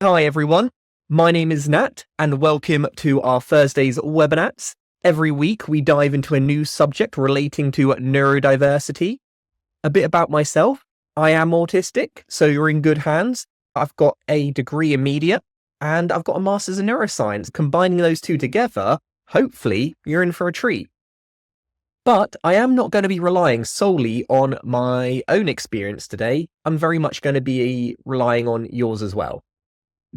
Hi everyone, my name is Nat and welcome to our Thursday's webinars. Every week we dive into a new subject relating to neurodiversity. A bit about myself, I am autistic, so you're in good hands. I've got a degree in media and I've got a master's in neuroscience. Combining those two together, hopefully you're in for a treat. But I am not going to be relying solely on my own experience today. I'm very much going to be relying on yours as well.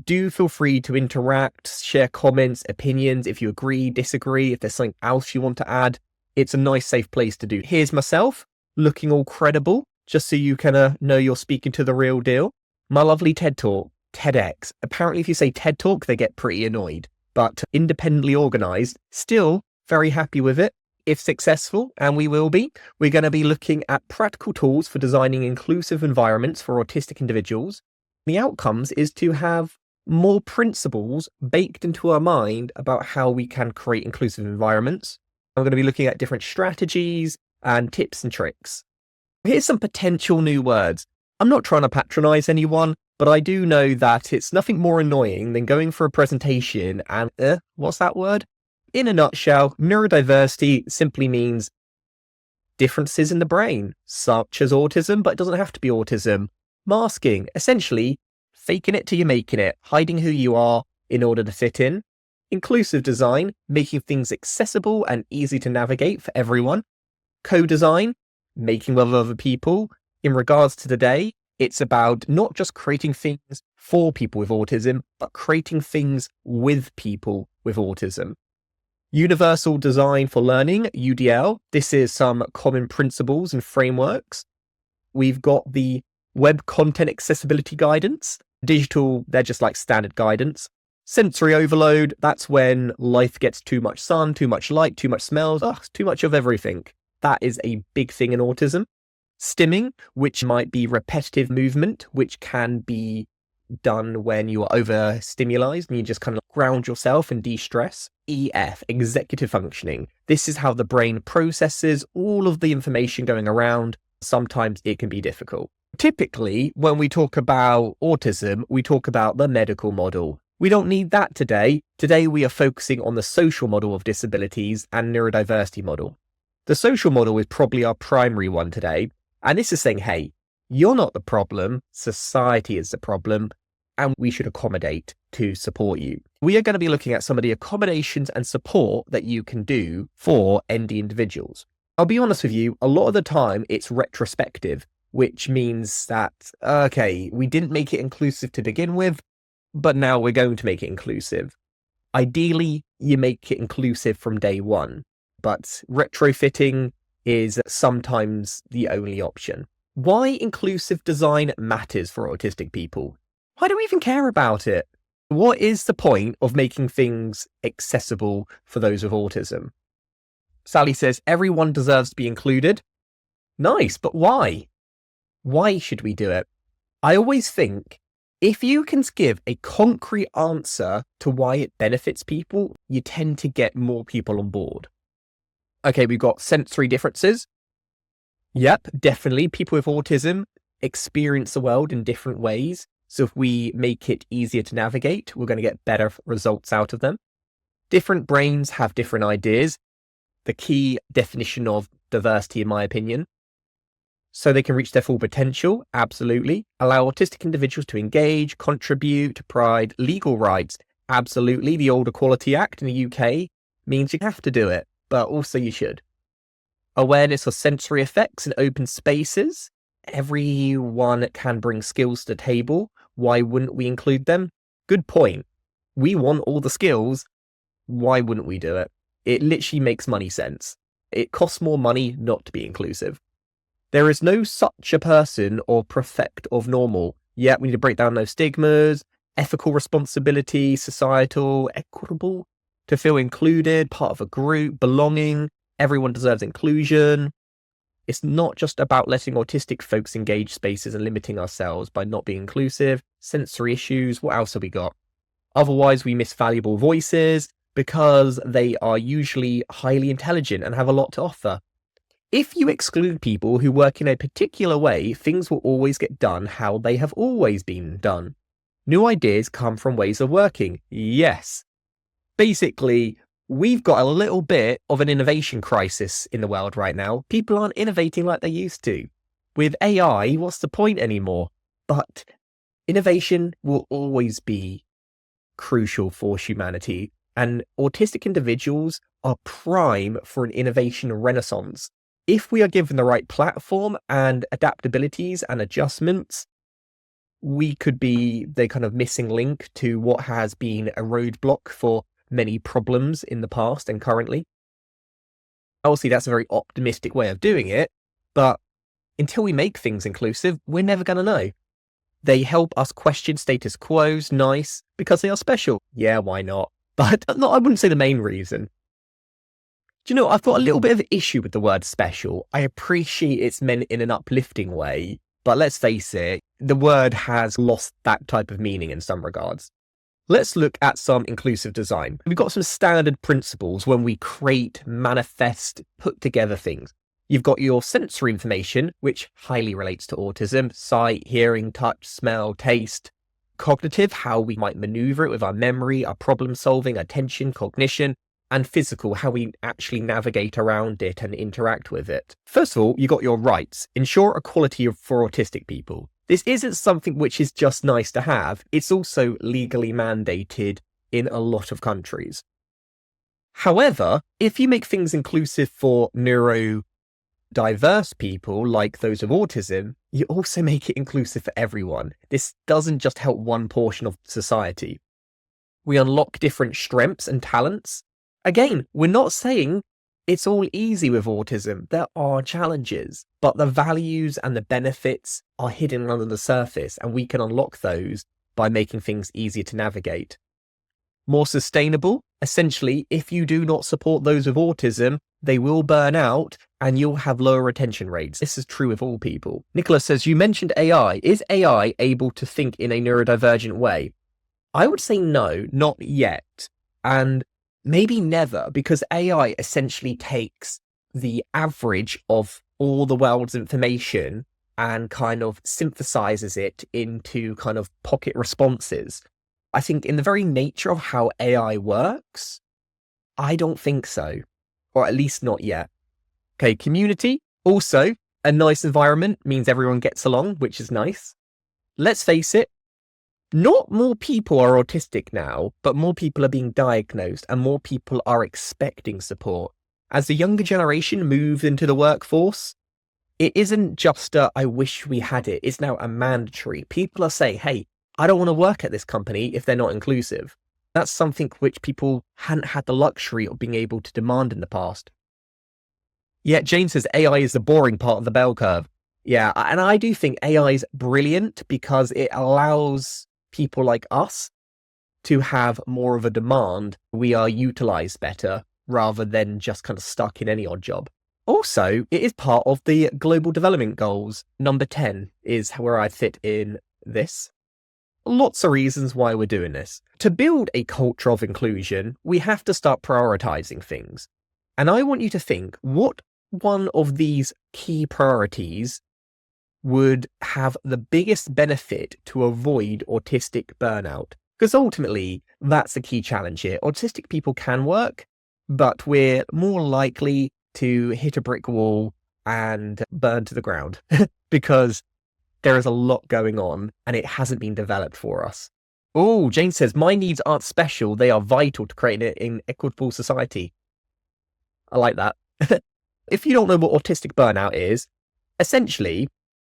Do feel free to interact, share comments, opinions, if you agree, disagree, if there's something else you want to add. It's a nice, safe place to do. Here's myself, looking all credible, just so you can know you're speaking to the real deal. My lovely TED Talk, TEDx. Apparently if you say TED Talk, they get pretty annoyed, but independently organised, still very happy with it. If successful, and we will be, we're going to be looking at practical tools for designing inclusive environments for autistic individuals. The outcomes is to have more principles baked into our mind about how we can create inclusive environments. I'm going to be looking at different strategies and tips and tricks. Here's some potential new words. I'm not trying to patronize anyone, but I do know that it's nothing more annoying than going for a presentation and, what's that word? In a nutshell, neurodiversity simply means differences in the brain, such as autism, but it doesn't have to be autism. Masking, essentially, faking it till you're making it, hiding who you are in order to fit in. Inclusive design, making things accessible and easy to navigate for everyone. Co-design, making with other people. In regards to today, it's about not just creating things for people with autism, but creating things with people with autism. Universal design for learning, UDL. This is some common principles and frameworks. We've got the web content accessibility guidance. Digital, they're just like standard guidance. Sensory overload, that's when life gets too much sun, too much light, too much smells, too much of everything. That is a big thing in autism. Stimming, which might be repetitive movement, which can be done when you are overstimulated and you just kind of ground yourself and de-stress. EF, executive functioning. This is how the brain processes all of the information going around. Sometimes it can be difficult. Typically, when we talk about autism, we talk about the medical model. We don't need that today. Today, we are focusing on the social model of disabilities and neurodiversity model. The social model is probably our primary one today. And this is saying, hey, you're not the problem, society is the problem, and we should accommodate to support you. We are going to be looking at some of the accommodations and support that you can do for ND individuals. I'll be honest with you, a lot of the time it's retrospective, which means that, okay, we didn't make it inclusive to begin with, but now we're going to make it inclusive. Ideally, you make it inclusive from day one, but retrofitting is sometimes the only option. Why inclusive design matters for autistic people? Why do we even care about it? What is the point of making things accessible for those with autism? Sally says, everyone deserves to be included. Nice, but why? Why should we do it? I always think if you can give a concrete answer to why it benefits people, you tend to get more people on board. Okay, we've got sensory differences. Yep, definitely. People with autism experience the world in different ways. So if we make it easier to navigate, we're going to get better results out of them. Different brains have different ideas. The key definition of diversity, in my opinion. So they can reach their full potential, absolutely. Allow autistic individuals to engage, contribute, provide legal rights, absolutely. The Old Equality Act in the UK means you have to do it, but also you should. Awareness of sensory effects in open spaces. Everyone can bring skills to the table. Why wouldn't we include them? Good point. We want all the skills. Why wouldn't we do it? It literally makes money sense. It costs more money not to be inclusive. There is no such a person or prefect of normal. Yet we need to break down those stigmas, ethical responsibility, societal, equitable, to feel included, part of a group, belonging. Everyone deserves inclusion. It's not just about letting autistic folks engage spaces and limiting ourselves by not being inclusive. Sensory issues, what else have we got? Otherwise, we miss valuable voices because they are usually highly intelligent and have a lot to offer. If you exclude people who work in a particular way, things will always get done how they have always been done. New ideas come from ways of working. Yes. Basically, we've got a little bit of an innovation crisis in the world right now. People aren't innovating like they used to. With AI, what's the point anymore? But innovation will always be crucial for humanity, and autistic individuals are prime for an innovation renaissance. If we are given the right platform and adaptabilities and adjustments, we could be the kind of missing link to what has been a roadblock for many problems in the past and currently. Obviously, that's a very optimistic way of doing it, but until we make things inclusive, we're never going to know. They help us question status quos, nice, because they are special. Yeah, why not? But no, I wouldn't say the main reason. Do you know, I've got a little bit of an issue with the word special. I appreciate it's meant in an uplifting way, but let's face it, the word has lost that type of meaning in some regards. Let's look at some inclusive design. We've got some standard principles when we create, manifest, put together things. You've got your sensory information, which highly relates to autism: sight, hearing, touch, smell, taste. Cognitive, how we might maneuver it with our memory, our problem solving, attention, cognition. And physical, how we actually navigate around it and interact with it. First of all, you got your rights. Ensure equality for autistic people. This isn't something which is just nice to have. It's also legally mandated in a lot of countries. However, if you make things inclusive for neurodiverse people, like those with autism, you also make it inclusive for everyone. This doesn't just help one portion of society. We unlock different strengths and talents. Again, we're not saying it's all easy with autism. There are challenges, but the values and the benefits are hidden under the surface, and we can unlock those by making things easier to navigate. More sustainable. Essentially, if you do not support those with autism, they will burn out and you'll have lower retention rates. This is true with all people. Nicholas says, you mentioned AI. Is AI able to think in a neurodivergent way? I would say no, not yet. And maybe never, because AI essentially takes the average of all the world's information and kind of synthesizes it into kind of pocket responses. I think in the very nature of how AI works, I don't think so, or at least not yet. Okay, community. Also, a nice environment means everyone gets along, which is nice. Let's face it, not more people are autistic now, but more people are being diagnosed and more people are expecting support. As the younger generation moves into the workforce, it isn't just a, I wish we had it. It's now a mandatory. People are saying, hey, I don't want to work at this company if they're not inclusive. That's something which people hadn't had the luxury of being able to demand in the past. Yet Jane says AI is the boring part of the bell curve. Yeah, and I do think AI is brilliant because it allows people like us to have more of a demand. We are utilized better rather than just kind of stuck in any odd job. Also, it is part of the Global Development Goals. Number 10 is where I fit in this. Lots of reasons why we're doing this. To build a culture of inclusion, we have to start prioritizing things. And I want you to think, what one of these key priorities would have the biggest benefit to avoid autistic burnout? Because ultimately, that's the key challenge here. Autistic people can work, but we're more likely to hit a brick wall and burn to the ground because there is a lot going on and it hasn't been developed for us. Oh, Jane says, my needs aren't special. They are vital to create an equitable society. I like that. If you don't know what autistic burnout is, essentially,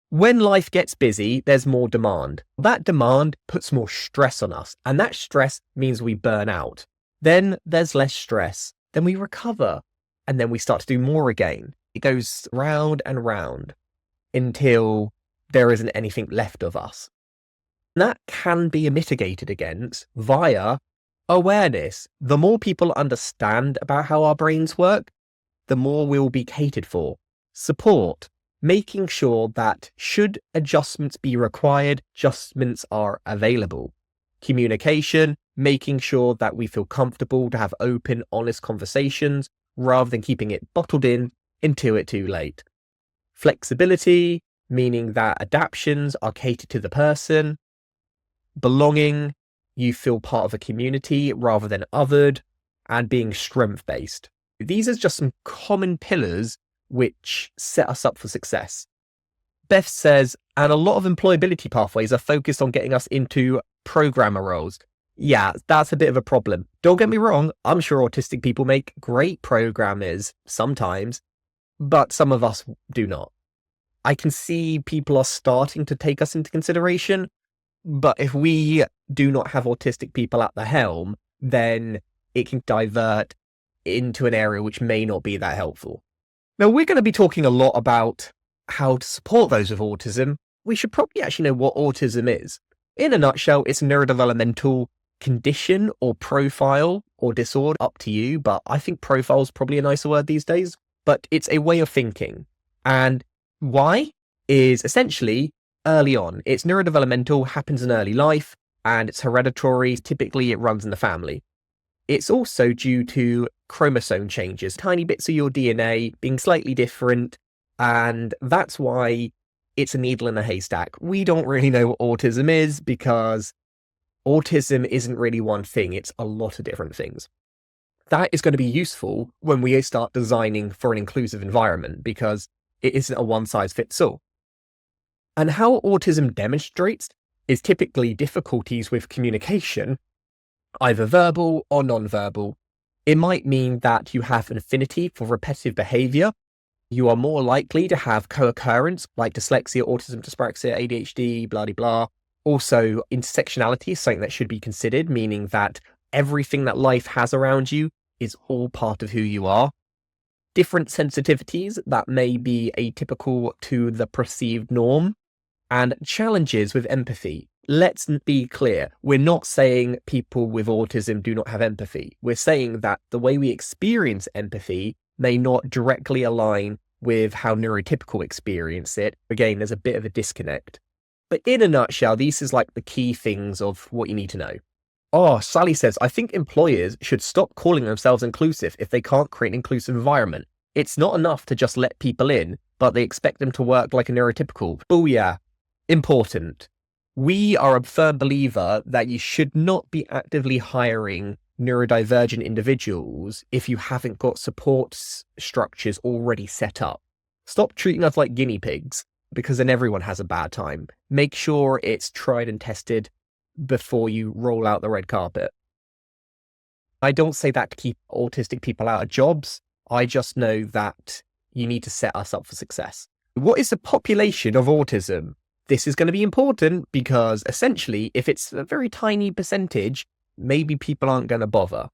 when life gets busy, there's more demand. That demand puts more stress on us, and that stress means we burn out. Then there's less stress. Then we recover, and then we start to do more again. It goes round and round until there isn't anything left of us. And that can be mitigated against via awareness. The more people understand about how our brains work, the more we'll be catered for. Support. Making sure that should adjustments be required, adjustments are available. Communication, making sure that we feel comfortable to have open, honest conversations rather than keeping it bottled in until it's too late. Flexibility, meaning that adaptations are catered to the person. belonging, you feel part of a community rather than othered, and being strength-based. These are just some common pillars which set us up for success. Beth says, and a lot of employability pathways are focused on getting us into programmer roles. Yeah, that's a bit of a problem. Don't get me wrong, I'm sure autistic people make great programmers sometimes, but some of us do not. I can see people are starting to take us into consideration, but if we do not have autistic people at the helm, then it can divert into an area which may not be that helpful. Now, we're going to be talking a lot about how to support those with autism. We should probably actually know what autism is. In a nutshell, it's a neurodevelopmental condition or profile or disorder, up to you, but I think profile is probably a nicer word these days. But it's a way of thinking. And why is essentially early on. It's neurodevelopmental, happens in early life, and it's hereditary. Typically, it runs in the family. It's also due to chromosome changes, tiny bits of your DNA being slightly different, and that's why it's a needle in a haystack. We don't really know what autism is because autism isn't really one thing, it's a lot of different things. That is going to be useful when we start designing for an inclusive environment because it isn't a one-size-fits-all. And how autism demonstrates is typically difficulties with communication, either verbal or non-verbal. It might mean that you have an affinity for repetitive behavior. You are more likely to have co-occurrence like dyslexia, autism, dyspraxia, ADHD, blah, blah, blah. Also, intersectionality is something that should be considered, meaning that everything that life has around you is all part of who you are. Different sensitivities that may be atypical to the perceived norm, and challenges with empathy. Let's be clear, we're not saying people with autism do not have empathy. We're saying that the way we experience empathy may not directly align with how neurotypical experience it. Again, there's a bit of a disconnect. But in a nutshell, these is like the key things of what you need to know. Oh, Sally says, I think employers should stop calling themselves inclusive if they can't create an inclusive environment. It's not enough to just let people in, but they expect them to work like a neurotypical. Booyah. Important. We are a firm believer that you should not be actively hiring neurodivergent individuals if you haven't got support structures already set up. Stop treating us like guinea pigs, because then everyone has a bad time. Make sure it's tried and tested before you roll out the red carpet. I don't say that to keep autistic people out of jobs. I just know that you need to set us up for success. What is the population of autism? This is going to be important because essentially, if it's a very tiny percentage, maybe people aren't going to bother.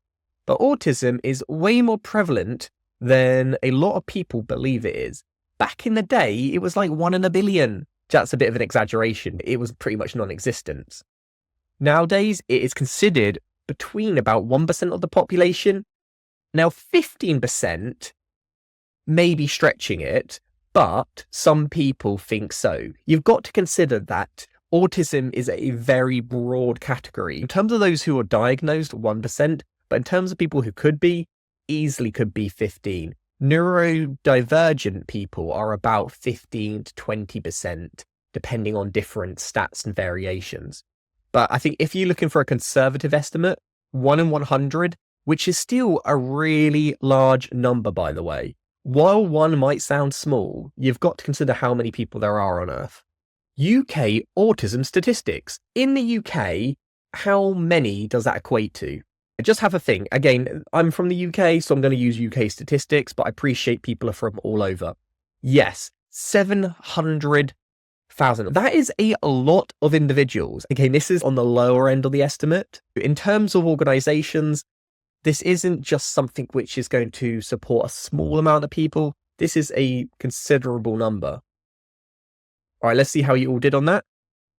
But autism is way more prevalent than a lot of people believe it is. Back in the day, it was like 1 in a billion. That's a bit of an exaggeration. It was pretty much non-existent. Nowadays, it is considered between about 1% of the population. Now, 15% may be stretching it, but some people think so. You've got to consider that autism is a very broad category. In terms of those who are diagnosed, 1%, but in terms of people who could be, easily could be 15. Neurodivergent people are about 15 to 20%, depending on different stats and variations. But I think if you're looking for a conservative estimate, 1 in 100, which is still a really large number, by the way. While 1 might sound small, you've got to consider how many people there are on Earth. UK Autism Statistics. In the UK, how many does that equate to? Just have a think. Again, I'm from the UK, so I'm going to use UK statistics, but I appreciate people are from all over. Yes, 700,000. That is a lot of individuals. Again, this is on the lower end of the estimate. In terms of organizations, this isn't just something which is going to support a small amount of people. This is a considerable number. All right, let's see how you all did on that.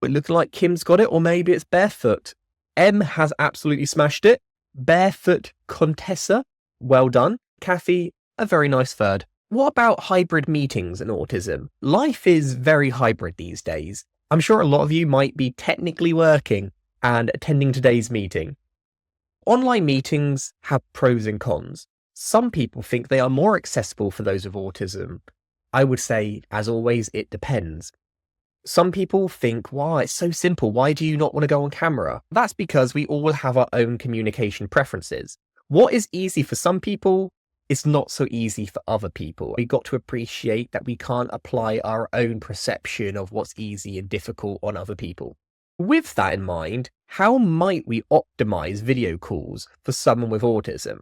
It looks like Kim's got it, or maybe it's Barefoot. M has absolutely smashed it. Barefoot Contessa, well done. Kathy, a very nice third. What about hybrid meetings and autism? Life is very hybrid these days. I'm sure a lot of you might be technically working and attending today's meeting. Online meetings have pros and cons. Some people think they are more accessible for those with autism. I would say, as always, it depends. Some people think, wow, it's so simple. Why do you not want to go on camera? That's because we all have our own communication preferences. What is easy for some people is not so easy for other people. We got to appreciate that we can't apply our own perception of what's easy and difficult on other people. With that in mind, how might we optimize video calls for someone with autism?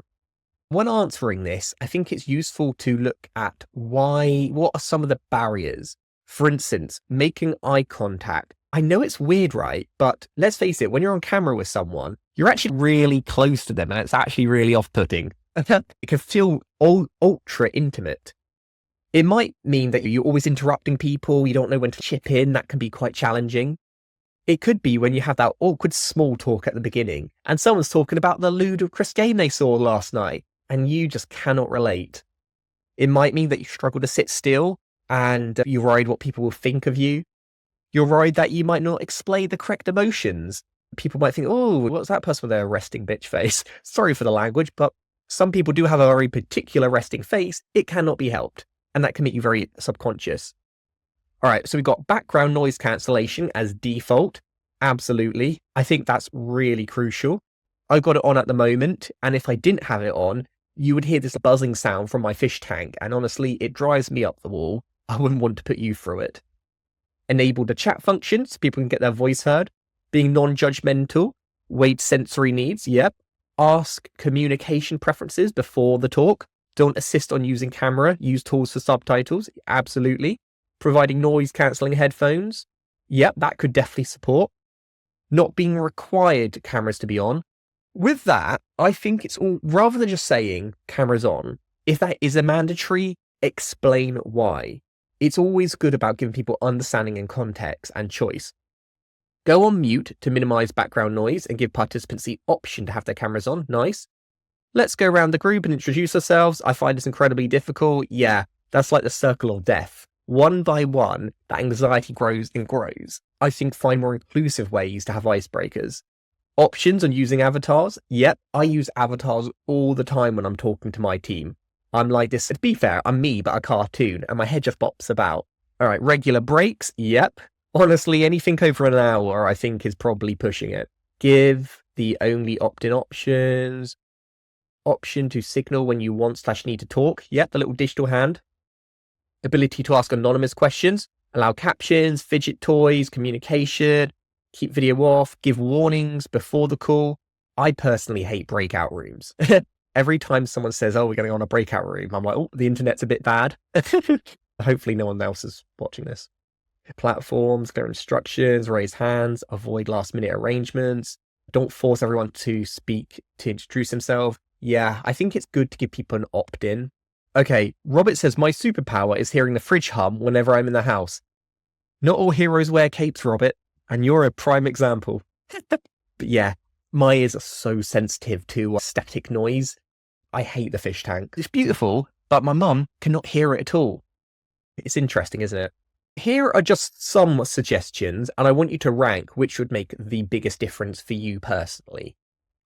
When answering this, I think it's useful to look at what are some of the barriers? For instance, making eye contact. I know it's weird, right? But let's face it, when you're on camera with someone, you're actually really close to them and it's actually really off-putting. It can feel ultra intimate. It might mean that you're always interrupting people, you don't know when to chip in, that can be quite challenging. It could be when you have that awkward small talk at the beginning and someone's talking about the ludicrous game they saw last night and you just cannot relate. It might mean that you struggle to sit still and you're worried what people will think of you. You're worried that you might not display the correct emotions. People might think, oh, what's that person with their resting bitch face? Sorry for the language, but some people do have a very particular resting face. It cannot be helped. And that can make you very subconscious. All right, so we've got background noise cancellation as default. Absolutely. I think that's really crucial. I've got it on at the moment. And if I didn't have it on, you would hear this buzzing sound from my fish tank. And honestly, it drives me up the wall. I wouldn't want to put you through it. Enable the chat function so people can get their voice heard. Being non-judgmental. Weight sensory needs. Yep. Ask communication preferences before the talk. Don't assist on using camera. Use tools for subtitles. Absolutely. Providing noise cancelling headphones. Yep, that could definitely support. Not being required cameras to be on. With that, I think it's all, rather than just saying cameras on, if that is a mandatory, explain why. It's always good about giving people understanding and context and choice. Go on mute to minimize background noise and give participants the option to have their cameras on. Nice. Let's go around the group and introduce ourselves. I find this incredibly difficult. Yeah, that's like the circle of death. One by one, that anxiety grows and grows. I think find more inclusive ways to have icebreakers. Options on using avatars. Yep, I use avatars all the time when I'm talking to my team. I'm like this. To be fair, I'm me, but a cartoon, and my head just bops about. All right, regular breaks. Yep. Honestly, anything over an hour, I think, is probably pushing it. Give the only opt-in options. Option to signal when you want/need to talk. Yep, the little digital hand. Ability to ask anonymous questions. Allow captions, fidget toys, communication. Keep video off. Give warnings before the call. I personally hate breakout rooms. Every time someone says, oh, we're going on a breakout room, I'm like, oh, the internet's a bit bad. Hopefully no one else is watching this. Platforms, clear instructions, raise hands, avoid last minute arrangements. Don't force everyone to speak to introduce themselves. Yeah, I think it's good to give people an opt-in. Okay, Robert says, my superpower is hearing the fridge hum whenever I'm in the house. Not all heroes wear capes, Robert, and you're a prime example. But yeah, my ears are so sensitive to static noise. I hate the fish tank. It's beautiful, but my mum cannot hear it at all. It's interesting, isn't it? Here are just some suggestions, and I want you to rank which would make the biggest difference for you personally.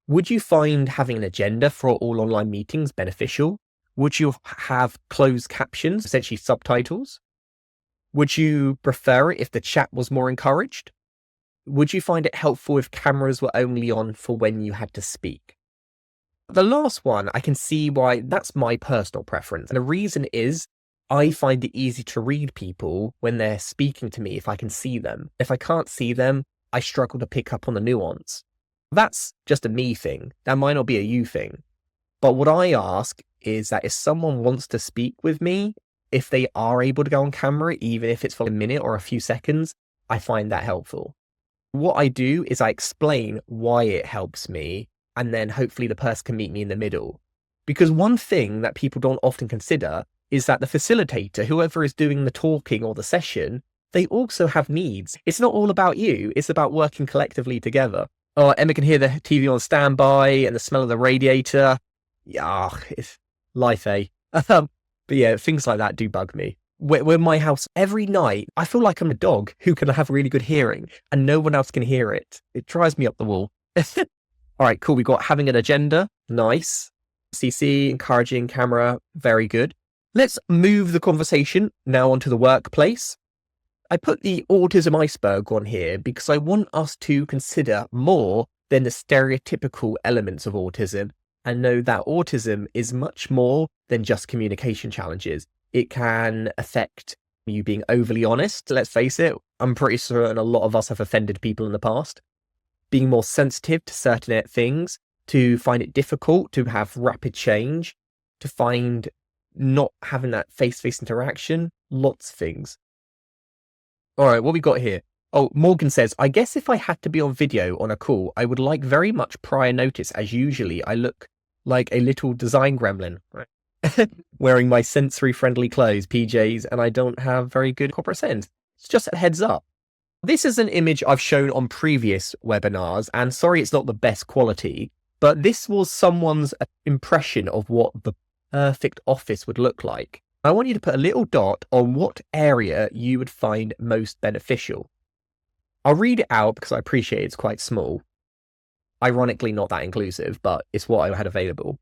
Would you find having an agenda for all online meetings beneficial? Would you have closed captions, essentially subtitles? Would you prefer it if the chat was more encouraged? Would you find it helpful if cameras were only on for when you had to speak? The last one, I can see why that's my personal preference. And the reason is I find it easy to read people when they're speaking to me if I can see them. If I can't see them, I struggle to pick up on the nuance. That's just a me thing. That might not be a you thing. But what I ask is that if someone wants to speak with me, if they are able to go on camera, even if it's for a minute or a few seconds, I find that helpful. What I do is I explain why it helps me, and then hopefully the person can meet me in the middle. Because one thing that people don't often consider is that the facilitator, whoever is doing the talking or the session, they also have needs. It's not all about you. It's about working collectively together. Oh, Emma can hear the TV on standby and the smell of the radiator. Yeah, it's life, eh? But yeah, things like that do bug me. We're my house every night. I feel like I'm a dog who can have really good hearing and no one else can hear it. It drives me up the wall. All right, cool. We got having an agenda. Nice. CC, encouraging camera. Very good. Let's move the conversation now onto the workplace. I put the autism iceberg on here because I want us to consider more than the stereotypical elements of autism and know that autism is much more than just communication challenges. It can affect you being overly honest, let's face it. I'm pretty certain a lot of us have offended people in the past. Being more sensitive to certain things, to find it difficult to have rapid change, to find not having that face-to-face interaction, lots of things. All right, what we got here? Oh, Morgan says, I guess if I had to be on video on a call, I would like very much prior notice, as usually I look like a little design gremlin, right? Wearing my sensory-friendly clothes, PJs, and I don't have very good corporate sense. It's just a heads up. This is an image I've shown on previous webinars, and sorry it's not the best quality, but this was someone's impression of what the perfect office would look like. I want you to put a little dot on what area you would find most beneficial. I'll read it out because I appreciate it's quite small. Ironically, not that inclusive, but it's what I had available.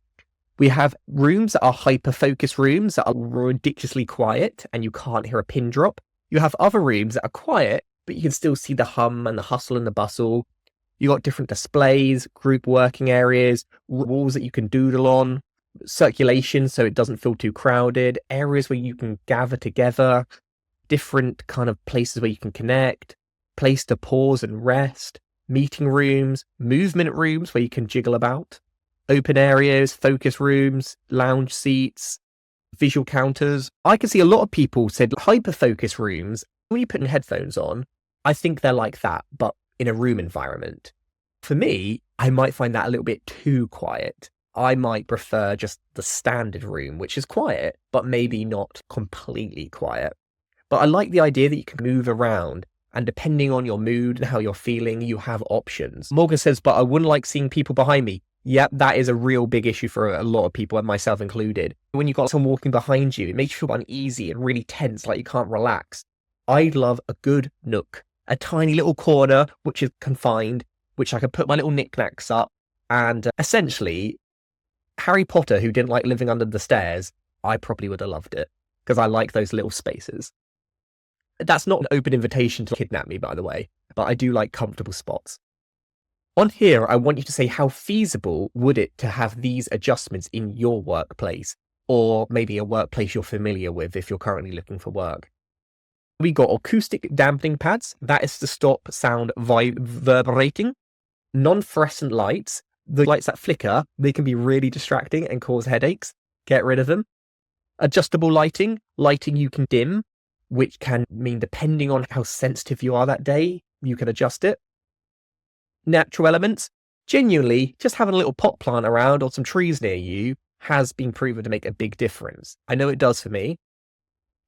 We have rooms that are hyper-focus rooms that are ridiculously quiet and you can't hear a pin drop. You have other rooms that are quiet, but you can still see the hum and the hustle and the bustle. You got different displays, group working areas, walls that you can doodle on, circulation so it doesn't feel too crowded, areas where you can gather together, different kind of places where you can connect, place to pause and rest, meeting rooms, movement rooms where you can jiggle about, open areas, focus rooms, lounge seats, visual counters. I can see a lot of people said hyper-focus rooms. When you put in headphones on, I think they're like that, but in a room environment. For me, I might find that a little bit too quiet. I might prefer just the standard room, which is quiet, but maybe not completely quiet. But I like the idea that you can move around, and depending on your mood and how you're feeling, you have options. Morgan says, but I wouldn't like seeing people behind me. Yep, that is a real big issue for a lot of people, and myself included. When you've got someone walking behind you, it makes you feel uneasy and really tense, like you can't relax. I love a good nook, a tiny little corner, which is confined, which I can put my little knickknacks up. And essentially, Harry Potter, who didn't like living under the stairs, I probably would have loved it because I like those little spaces. That's not an open invitation to kidnap me, by the way, but I do like comfortable spots. On here, I want you to say how feasible would it to have these adjustments in your workplace, or maybe a workplace you're familiar with if you're currently looking for work. We got acoustic dampening pads. That is to stop sound reverberating. Non-fluorescent lights. The lights that flicker, they can be really distracting and cause headaches. Get rid of them. Adjustable lighting. Lighting you can dim, which can mean depending on how sensitive you are that day, you can adjust it. Natural elements. Genuinely, just having a little pot plant around or some trees near you has been proven to make a big difference. I know it does for me.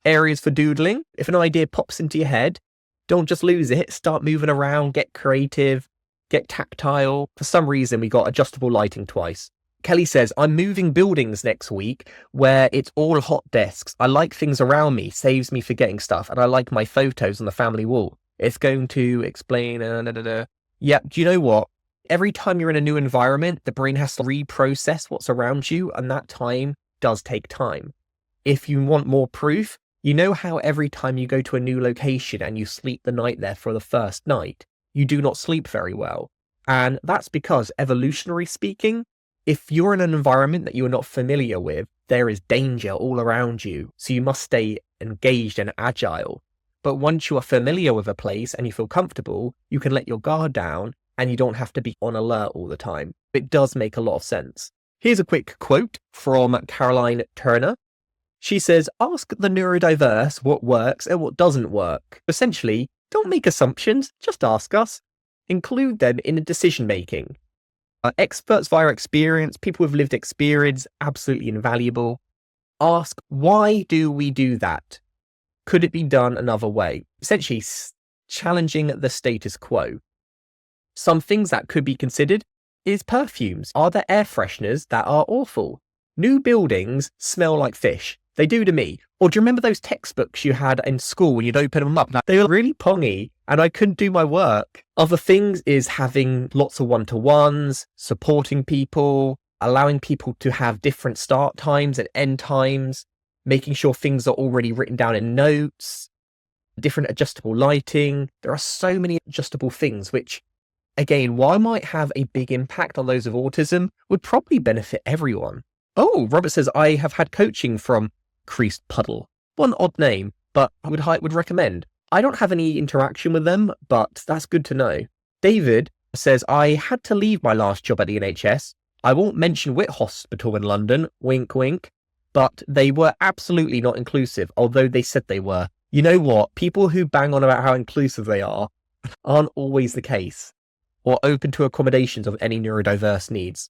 Areas for doodling. If an idea pops into your head, don't just lose it. Start moving around, get creative, get tactile. For some reason, we got adjustable lighting twice. Kelly says, I'm moving buildings next week where it's all hot desks. I like things around me, saves me forgetting stuff, and I like my photos on the family wall. It's going to explain... Yeah, do you know what? Every time you're in a new environment, the brain has to reprocess what's around you, and that time does take time. If you want more proof, you know how every time you go to a new location and you sleep the night there for the first night, you do not sleep very well. And that's because, evolutionary speaking, if you're in an environment that you are not familiar with, there is danger all around you, so you must stay engaged and agile. But once you are familiar with a place and you feel comfortable, you can let your guard down and you don't have to be on alert all the time. It does make a lot of sense. Here's a quick quote from Caroline Turner. She says, ask the neurodiverse what works and what doesn't work. Essentially, don't make assumptions, just ask us. Include them in the decision making. Experts via experience, people with lived experience, absolutely invaluable. Ask, why do we do that? Could it be done another way? Essentially, challenging the status quo. Some things that could be considered is perfumes. Are there air fresheners that are awful? New buildings smell like fish. They do to me. Or do you remember those textbooks you had in school when you'd open them up? They were really pongy and I couldn't do my work. Other things is having lots of one-to-ones, supporting people, allowing people to have different start times and end times, making sure things are already written down in notes. different adjustable lighting. There are so many adjustable things, which, again, while might have a big impact on those with autism, would probably benefit everyone. Oh, Robert says, I have had coaching from Creased Puddle. One odd name, but I would recommend. I don't have any interaction with them, but that's good to know. David says, I had to leave my last job at the NHS. I won't mention which hospital in London, wink wink, but they were absolutely not inclusive, although they said they were. You know what? People who bang on about how inclusive they are aren't always the case, or open to accommodations of any neurodiverse needs.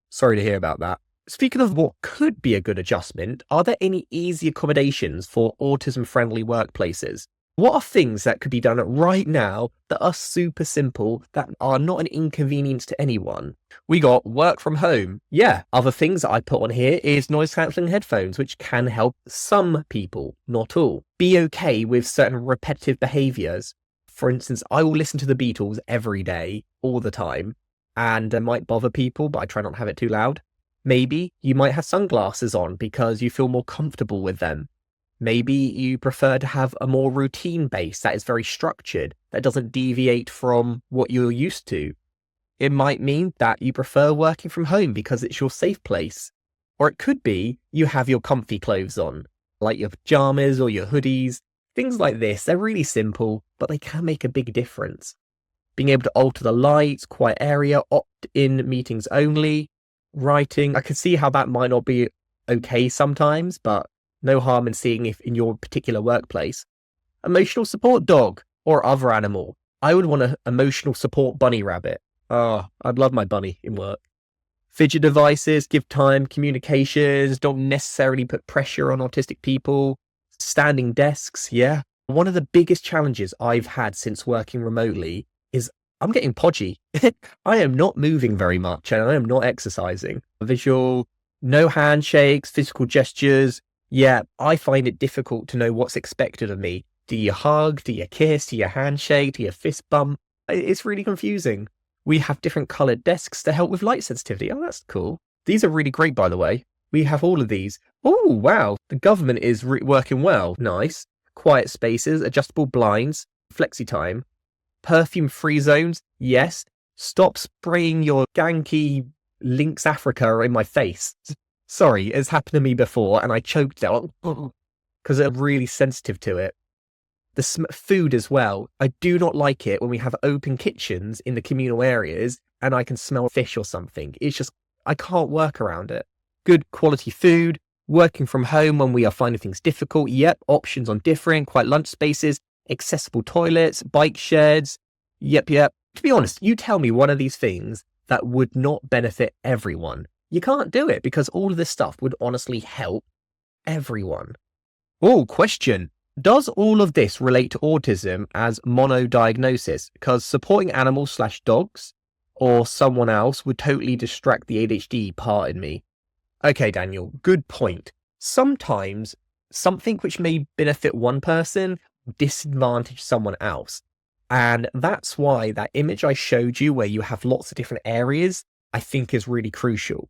Sorry to hear about that. Speaking of what could be a good adjustment, are there any easy accommodations for autism-friendly workplaces? What are things that could be done right now that are super simple, that are not an inconvenience to anyone? We got work from home. Yeah, other things that I put on here is noise cancelling headphones, which can help some people, not all. Be okay with certain repetitive behaviours. For instance, I will listen to the Beatles every day, all the time, and it might bother people, but I try not to have it too loud. Maybe you might have sunglasses on because you feel more comfortable with them. Maybe you prefer to have a more routine base that is very structured, that doesn't deviate from what you're used to. It might mean that you prefer working from home because it's your safe place. Or it could be you have your comfy clothes on, like your pajamas or your hoodies. Things like this, they're really simple, but they can make a big difference. Being able to alter the lights, quiet area, opt in meetings only, writing. I can see how that might not be okay sometimes, but no harm in seeing if in your particular workplace. Emotional support dog or other animal. I would want an emotional support bunny rabbit. Oh, I'd love my bunny in work. Fidget devices, give time, communications, don't necessarily put pressure on autistic people. Standing desks, yeah. One of the biggest challenges I've had since working remotely is I'm getting podgy. I am not moving very much and I am not exercising. Visual, no handshakes, physical gestures. Yeah, I find it difficult to know what's expected of me. Do you hug? Do you kiss? Do you handshake? Do you fist bump? It's really confusing. We have different coloured desks to help with light sensitivity. Oh, that's cool. These are really great, by the way. We have all of these. Oh, wow. The government is working well. Nice. Quiet spaces, adjustable blinds, flexi time, perfume-free zones. Yes. Stop spraying your ganky Lynx Africa in my face. Sorry, it's happened to me before and I choked out because I'm really sensitive to it. The food as well. I do not like it when we have open kitchens in the communal areas and I can smell fish or something. It's just, I can't work around it. Good quality food, working from home when we are finding things difficult. Yep, options on different, quiet lunch spaces, accessible toilets, bike sheds. Yep. To be honest, you tell me one of these things that would not benefit everyone. You can't do it because all of this stuff would honestly help everyone. Oh, question. Does all of this relate to autism as monodiagnosis? Because supporting animals/dogs or someone else would totally distract the ADHD part in me. Okay, Daniel, good point. Sometimes something which may benefit one person disadvantage someone else. And that's why that image I showed you where you have lots of different areas, I think is really crucial.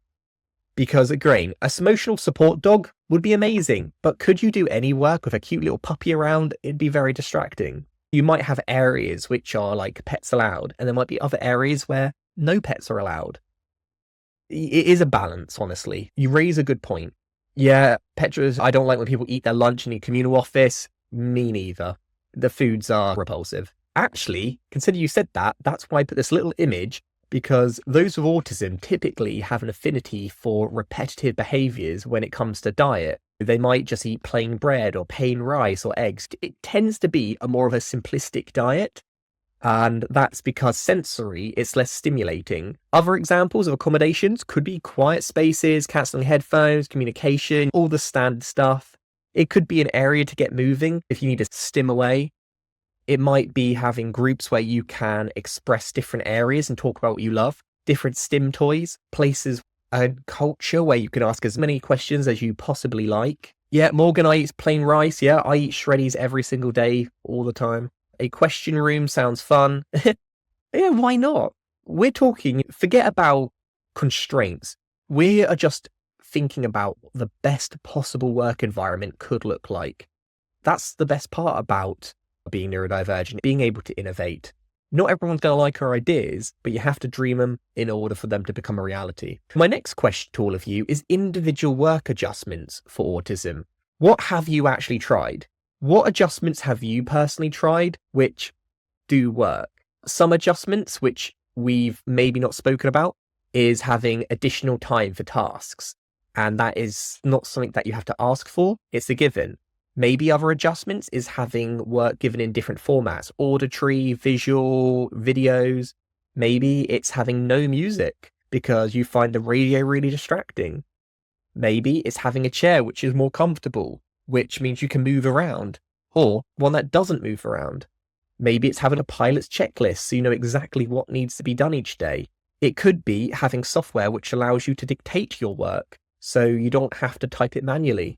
Because again, a emotional support dog would be amazing, but could you do any work with a cute little puppy around? It'd be very distracting. You might have areas which are like pets allowed, and there might be other areas where no pets are allowed. It is a balance, honestly. You raise a good point. Yeah, Petra's, I don't like when people eat their lunch in the communal office. Me neither. The foods are repulsive. Actually, consider you said that, that's why I put this little image, because those with autism typically have an affinity for repetitive behaviours when it comes to diet. They might just eat plain bread or plain rice or eggs. It tends to be a more of a simplistic diet. And that's because sensory, it's less stimulating. Other examples of accommodations could be quiet spaces, cancelling headphones, communication, all the standard stuff. It could be an area to get moving if you need to stim away. It might be having groups where you can express different areas and talk about what you love, different stim toys, places and culture where you can ask as many questions as you possibly like. Yeah, Morgan, I eat plain rice. Yeah, I eat shreddies every single day, all the time. A question room sounds fun. Yeah, why not? We're talking, forget about constraints. We are just thinking about what the best possible work environment could look like. That's the best part about being neurodivergent, being able to innovate. Not everyone's going to like our ideas, but you have to dream them in order for them to become a reality. My next question to all of you is individual work adjustments for autism. What have you actually tried? What adjustments have you personally tried which do work? Some adjustments, which we've maybe not spoken about, is having additional time for tasks. And that is not something that you have to ask for, it's a given. Maybe other adjustments is having work given in different formats, auditory, visual, videos. Maybe it's having no music because you find the radio really distracting. Maybe it's having a chair which is more comfortable, which means you can move around, or one that doesn't move around. Maybe it's having a pilot's checklist so you know exactly what needs to be done each day. It could be having software which allows you to dictate your work so you don't have to type it manually.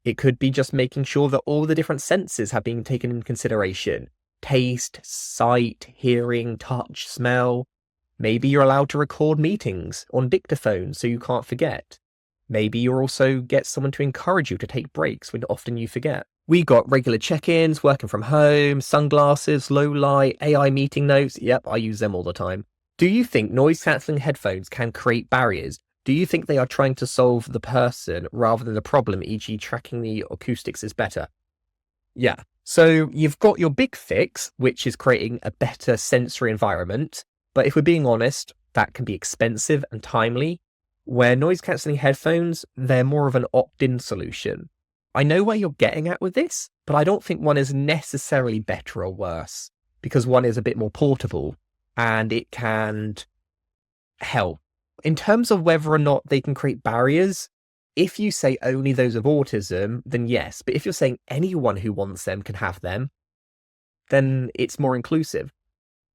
It could be just making sure that all the different senses have been taken into consideration. Taste, sight, hearing, touch, smell. Maybe you're allowed to record meetings on dictaphone so you can't forget. Maybe you also get someone to encourage you to take breaks when often you forget. We got regular check-ins, working from home, sunglasses, low light, AI meeting notes. Yep, I use them all the time. Do you think noise-cancelling headphones can create barriers? Do you think they are trying to solve the person rather than the problem, e.g. tracking the acoustics is better? Yeah. So you've got your big fix, which is creating a better sensory environment. But if we're being honest, that can be expensive and timely. Where noise-cancelling headphones, they're more of an opt-in solution. I know where you're getting at with this, but I don't think one is necessarily better or worse, because one is a bit more portable and it can help. In terms of whether or not they can create barriers, if you say only those of autism, then yes. But if you're saying anyone who wants them can have them, then it's more inclusive.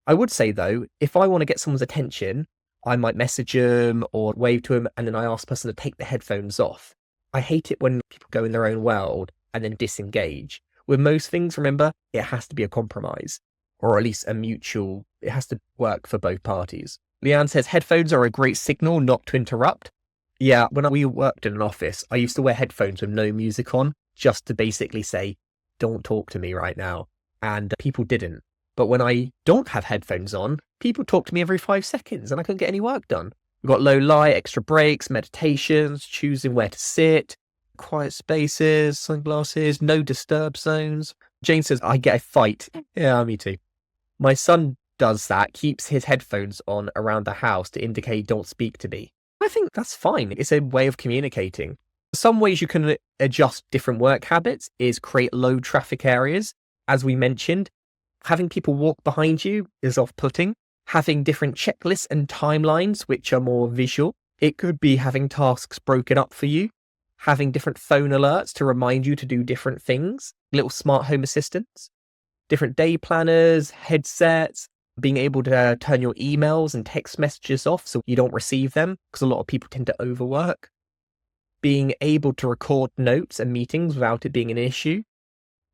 I would say, though, if I want to get someone's attention, I might message them or wave to them, and then I ask the person to take the headphones off. I hate it when people go in their own world and then disengage. With most things, remember, it has to be a compromise, or at least a mutual, it has to work for both parties. Leanne says, headphones are a great signal not to interrupt. Yeah, when we worked in an office, I used to wear headphones with no music on, just to basically say, don't talk to me right now. And people didn't. But when I don't have headphones on, people talk to me every 5 seconds and I couldn't get any work done. We've got low light, extra breaks, meditations, choosing where to sit, quiet spaces, sunglasses, no disturb zones. Jane says, I get a fight. Yeah, me too. My son does that, keeps his headphones on around the house to indicate don't speak to me. I think that's fine. It's a way of communicating. Some ways you can adjust different work habits is create low traffic areas. As we mentioned, having people walk behind you is off-putting. Having different checklists and timelines, which are more visual. It could be having tasks broken up for you. Having different phone alerts to remind you to do different things. Little smart home assistants. Different day planners, headsets. Being able to turn your emails and text messages off so you don't receive them, because a lot of people tend to overwork. Being able to record notes and meetings without it being an issue.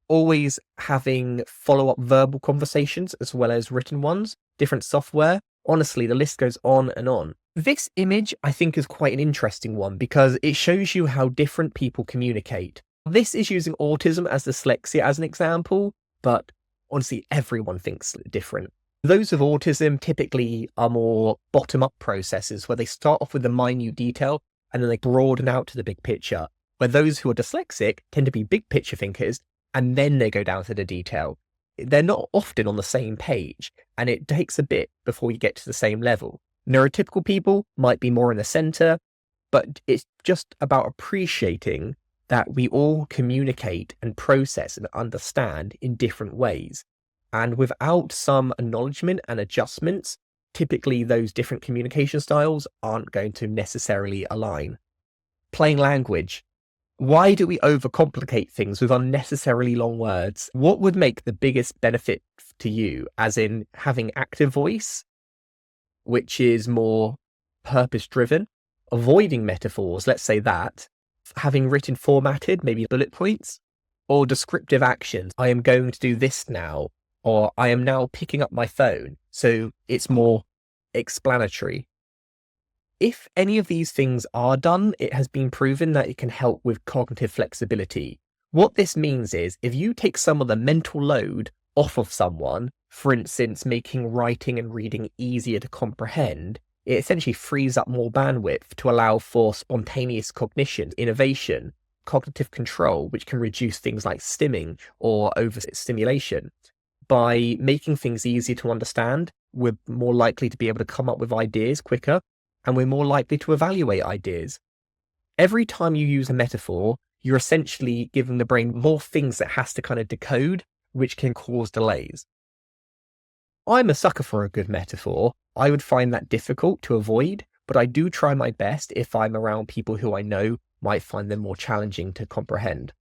Always having follow-up verbal conversations as well as written ones. Different software. Honestly, the list goes on and on. This image, I think, is quite an interesting one because it shows you how different people communicate. This is using autism as dyslexia as an example, but honestly, everyone thinks different. Those with autism typically are more bottom-up processes where they start off with the minute detail and then they broaden out to the big picture, where those who are dyslexic tend to be big picture thinkers and then they go down to the detail. They're not often on the same page and it takes a bit before you get to the same level. Neurotypical people might be more in the center, but it's just about appreciating that we all communicate and process and understand in different ways. And without some acknowledgement and adjustments, typically those different communication styles aren't going to necessarily align. Plain language. Why do we overcomplicate things with unnecessarily long words? What would make the biggest benefit to you, as in having active voice, which is more purpose-driven, avoiding metaphors, let's say that, having written formatted, maybe bullet points, or descriptive actions. I am going to do this now, or I am now picking up my phone. So it's more explanatory. If any of these things are done, it has been proven that it can help with cognitive flexibility, What this means is if you take some of the mental load off of someone, for instance, making writing and reading easier to comprehend, it essentially frees up more bandwidth to allow for spontaneous cognition, innovation, cognitive control, which can reduce things like stimming or overstimulation. By making things easier to understand, we're more likely to be able to come up with ideas quicker, and we're more likely to evaluate ideas. Every time you use a metaphor, you're essentially giving the brain more things that has to kind of decode, which can cause delays. I'm a sucker for a good metaphor. I would find that difficult to avoid, but I do try my best if I'm around people who I know might find them more challenging to comprehend.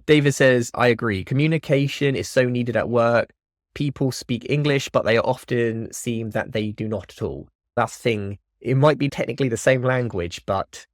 David says, I agree. Communication is so needed at work. People speak English, but they often seem that they do not at all. That's the thing. It might be technically the same language, but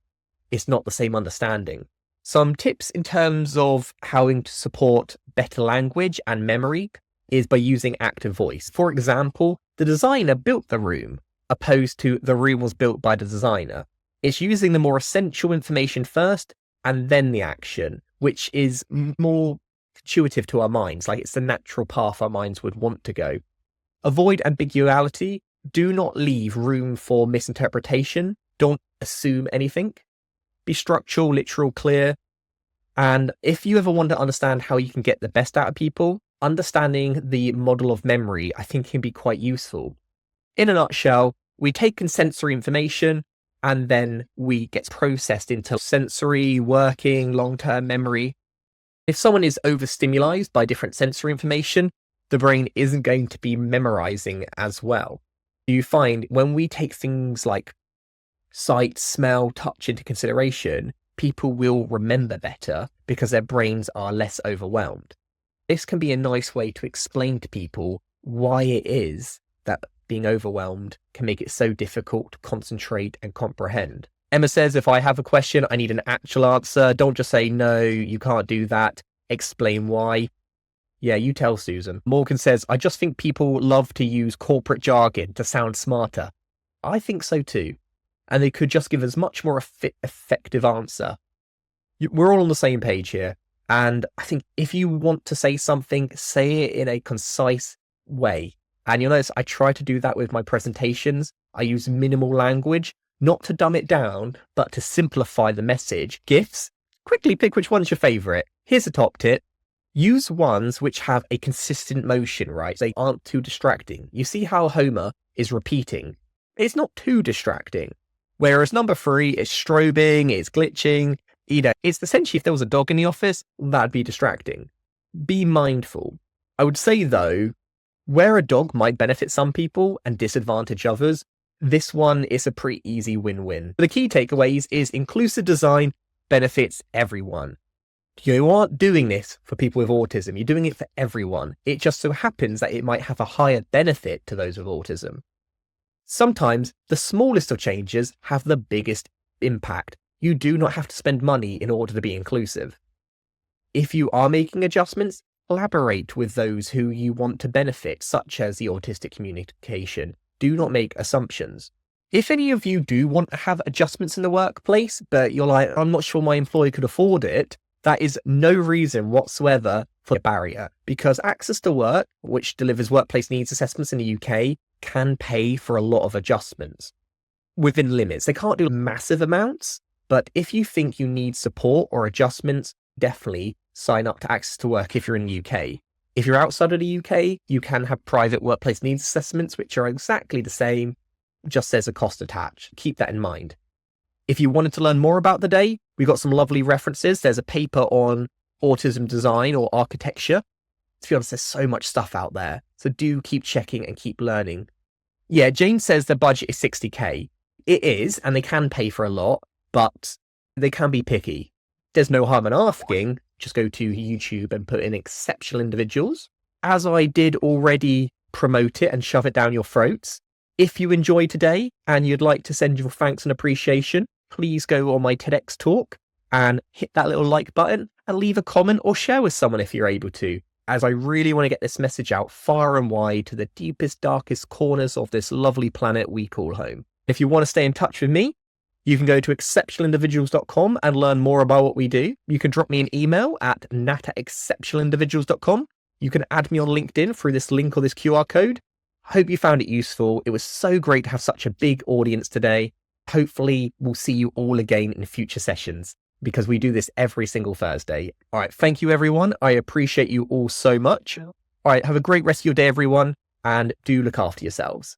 it's not the same understanding. Some tips in terms of how to support better language and memory is by using active voice. For example, the designer built the room, opposed to the room was built by the designer. It's using the more essential information first and then the action, which is more intuitive to our minds, like it's the natural path our minds would want to go. Avoid ambiguity. Do not leave room for misinterpretation. Don't assume anything. Be structural, literal, clear. And if you ever want to understand how you can get the best out of people, understanding the model of memory, I think, can be quite useful. In a nutshell, we take in sensory information and then we get processed into sensory, working, long-term memory. If someone is overstimulated by different sensory information, the brain isn't going to be memorizing as well. You find when we take things like sight, smell, touch into consideration, people will remember better because their brains are less overwhelmed. This can be a nice way to explain to people why it is that being overwhelmed can make it so difficult to concentrate and comprehend. Emma says, if I have a question, I need an actual answer. Don't just say, no, you can't do that. Explain why. Yeah, you tell Susan. Morgan says, I just think people love to use corporate jargon to sound smarter. I think so too. And they could just give us much more effective answer. We're all on the same page here. And I think if you want to say something, say it in a concise way. And you'll notice I try to do that with my presentations. I use minimal language, not to dumb it down, but to simplify the message. GIFs, quickly pick which one's your favorite. Here's a top tip. Use ones which have a consistent motion, right? They aren't too distracting. You see how Homer is repeating. It's not too distracting. Whereas number 3 is strobing, it's glitching. It's essentially if there was a dog in the office, that'd be distracting. Be mindful. I would say though, where a dog might benefit some people and disadvantage others, this one is a pretty easy win-win. The key takeaways is inclusive design benefits everyone. You aren't doing this for people with autism. You're doing it for everyone. It just so happens that it might have a higher benefit to those with autism. Sometimes the smallest of changes have the biggest impact. You do not have to spend money in order to be inclusive. If you are making adjustments, collaborate with those who you want to benefit, such as the autistic communication. Do not make assumptions. If any of you do want to have adjustments in the workplace, but you're like, I'm not sure my employer could afford it, that is no reason whatsoever for a barrier, because Access to Work, which delivers workplace needs assessments in the UK, can pay for a lot of adjustments within limits. They can't do massive amounts, but if you think you need support or adjustments, definitely sign up to Access to Work if you're in the UK. If you're outside of the UK, you can have private workplace needs assessments, which are exactly the same, just there's a cost attached. Keep that in mind. If you wanted to learn more about the day, we got some lovely references. There's a paper on autism design or architecture. To be honest, there's so much stuff out there. So do keep checking and keep learning. Yeah, Jane says the budget is 60k. It is, and they can pay for a lot, but they can be picky. There's no harm in asking. Just go to YouTube and put in exceptional individuals. As I did already promote it and shove it down your throats, if you enjoyed today and you'd like to send your thanks and appreciation, please go on my TEDx talk and hit that little like button and leave a comment or share with someone if you're able to, as I really want to get this message out far and wide to the deepest, darkest corners of this lovely planet we call home. If you want to stay in touch with me, You can go to exceptionalindividuals.com and learn more about what we do. You can drop me an email at nat@exceptionalindividuals.com. You can add me on LinkedIn through this link or this QR code. I hope you found it useful. It was so great to have such a big audience today. Hopefully, we'll see you all again in future sessions because we do this every single Thursday. All right. Thank you, everyone. I appreciate you all so much. All right. Have a great rest of your day, everyone, and do look after yourselves.